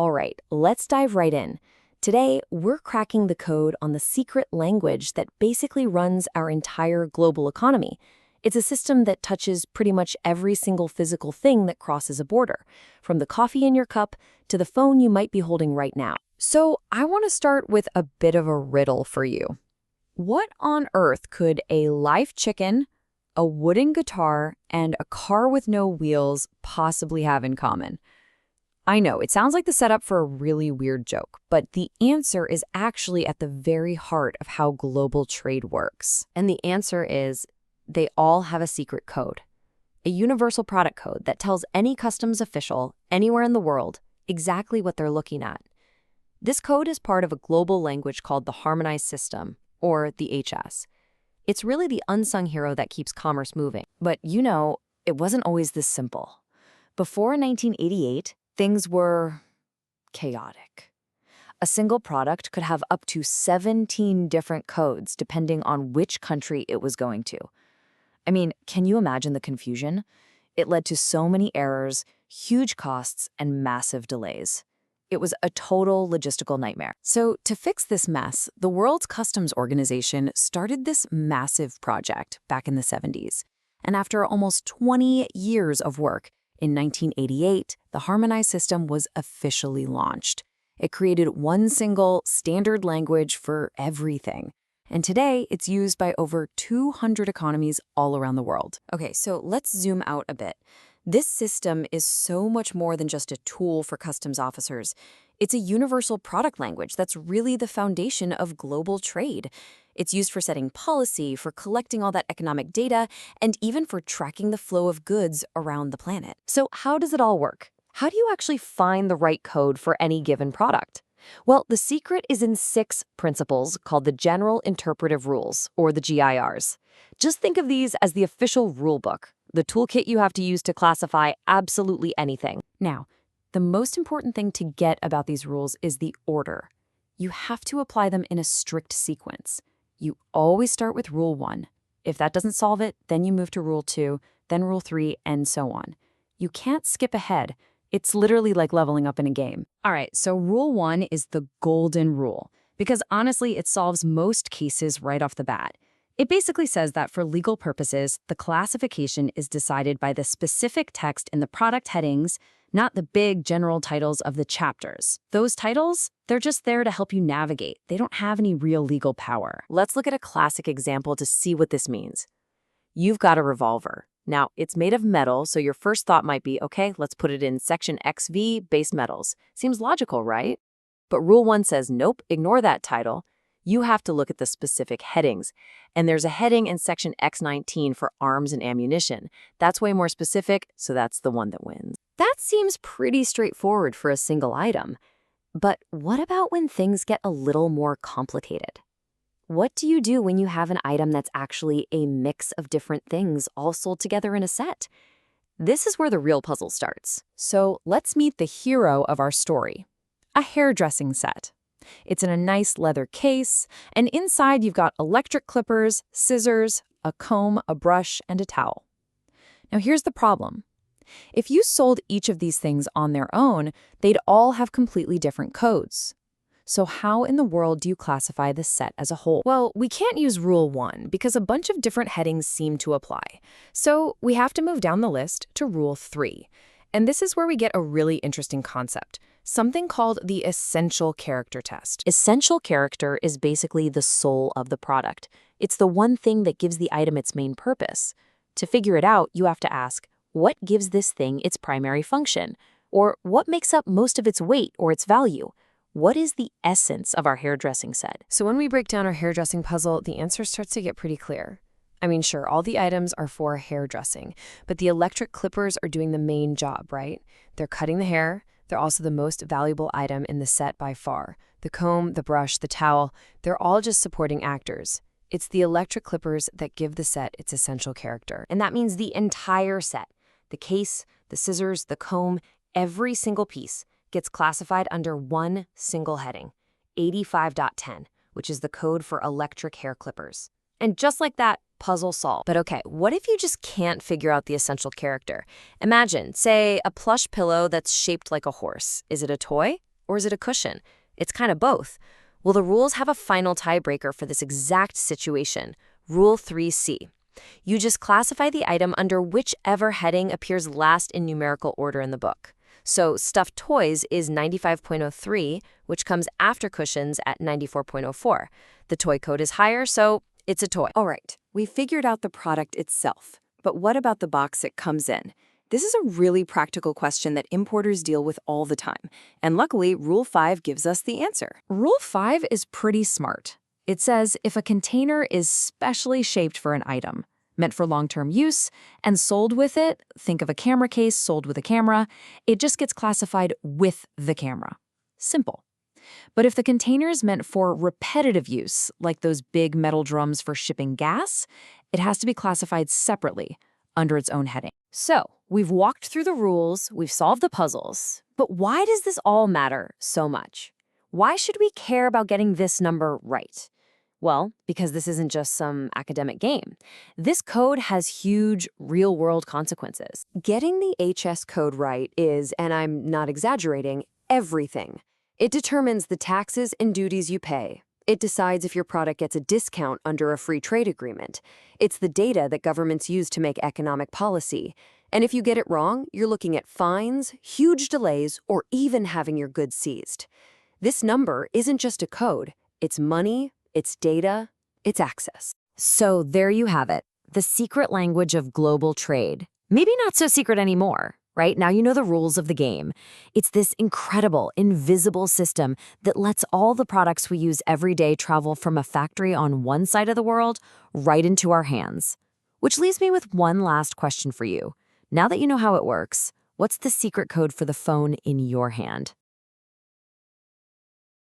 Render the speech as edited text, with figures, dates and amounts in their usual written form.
All right, let's dive right in. Today, we're cracking the code on the secret language that basically runs our entire global economy. It's a system that touches pretty much every single physical thing that crosses a border, from the coffee in your cup to the phone you might be holding right now. So, I want to start with a bit of a riddle for you. What on earth could a live chicken, a wooden guitar, and a car with no wheels possibly have in common? I know, it sounds like the setup for a really weird joke, but the answer is actually at the very heart of how global trade works. And the answer is they all have a secret code, a universal product code that tells any customs official anywhere in the world exactly what they're looking at. This code is part of a global language called the Harmonized System, or the HS. It's really the unsung hero that keeps commerce moving. But it wasn't always this simple. Before 1988, things were chaotic. A single product could have up to 17 different codes depending on which country it was going to. I mean, can you imagine the confusion? It led to so many errors, huge costs, and massive delays. It was a total logistical nightmare. So to fix this mess, the World's Customs Organization started this massive project back in the 70s. And after almost 20 years of work, in 1988, the Harmonized System was officially launched. It created one single standard language for everything. And today, it's used by over 200 economies all around the world. Okay, so let's zoom out a bit. This system is so much more than just a tool for customs officers. It's a universal product language that's really the foundation of global trade. It's used for setting policy, for collecting all that economic data, and even for tracking the flow of goods around the planet. So how does it all work? How do you actually find the right code for any given product? Well, the secret is in 6 principles called the General Interpretive Rules, or the GIRs. Just think of these as the official rulebook, the toolkit you have to use to classify absolutely anything. Now, the most important thing to get about these rules is the order. You have to apply them in a strict sequence. You always start with Rule 1. If that doesn't solve it, then you move to Rule 2, then Rule 3, and so on. You can't skip ahead. It's literally like leveling up in a game. All right, so Rule 1 is the golden rule, because honestly, it solves most cases right off the bat. It basically says that for legal purposes, the classification is decided by the specific text in the product headings, not the big general titles of the chapters. Those titles, they're just there to help you navigate. They don't have any real legal power. Let's look at a classic example to see what this means. You've got a revolver. Now, it's made of metal, so your first thought might be, okay, let's put it in Section XV, base metals. Seems logical, right? But Rule 1 says, nope, ignore that title. You have to look at the specific headings. And there's a heading in Section X19 for arms and ammunition. That's way more specific, so that's the one that wins. That seems pretty straightforward for a single item. But what about when things get a little more complicated? What do you do when you have an item that's actually a mix of different things all sold together in a set? This is where the real puzzle starts. So let's meet the hero of our story, a hairdressing set. It's in a nice leather case, and inside you've got electric clippers, scissors, a comb, a brush, and a towel. Now here's the problem. If you sold each of these things on their own, they'd all have completely different codes. So how in the world do you classify the set as a whole? Well, we can't use Rule 1 because a bunch of different headings seem to apply. So we have to move down the list to Rule 3. And this is where we get a really interesting concept, something called the essential character test. Essential character is basically the soul of the product. It's the one thing that gives the item its main purpose. To figure it out, you have to ask, what gives this thing its primary function? Or what makes up most of its weight or its value? What is the essence of our hairdressing set? So when we break down our hairdressing puzzle, the answer starts to get pretty clear. I mean, sure, all the items are for hairdressing, but the electric clippers are doing the main job, right? They're cutting the hair. They're also the most valuable item in the set by far. The comb, the brush, the towel, they're all just supporting actors. It's the electric clippers that give the set its essential character. And that means the entire set, the case, the scissors, the comb, every single piece gets classified under one single heading, 85.10, which is the code for electric hair clippers. And just like that, puzzle solved. But okay, what if you just can't figure out the essential character? Imagine, say, a plush pillow that's shaped like a horse. Is it a toy? or is it a cushion? It's kind of both. Well, the rules have a final tiebreaker for this exact situation, Rule 3C. You just classify the item under whichever heading appears last in numerical order in the book. So stuffed toys is 95.03, which comes after cushions at 94.04. The toy code is higher, so it's a toy. All right, we figured out the product itself. But what about the box it comes in? This is a really practical question that importers deal with all the time. And luckily, Rule 5 gives us the answer. Rule 5 is pretty smart. It says if a container is specially shaped for an item, meant for long-term use, and sold with it, think of a camera case sold with a camera, it just gets classified with the camera. Simple. But if the container is meant for repetitive use, like those big metal drums for shipping gas, it has to be classified separately, under its own heading. So, we've walked through the rules, we've solved the puzzles, but why does this all matter so much? Why should we care about getting this number right? Well, because this isn't just some academic game. This code has huge, real-world consequences. Getting the HS code right is, and I'm not exaggerating, everything. It determines the taxes and duties you pay. It decides if your product gets a discount under a free trade agreement. It's the data that governments use to make economic policy. And if you get it wrong, you're looking at fines, huge delays, or even having your goods seized. This number isn't just a code. It's money, it's data, it's access. So there you have it, the secret language of global trade. Maybe not so secret anymore, right? Now you know the rules of the game. It's this incredible, invisible system that lets all the products we use every day travel from a factory on one side of the world right into our hands. Which leaves me with one last question for you. Now that you know how it works, what's the secret code for the phone in your hand?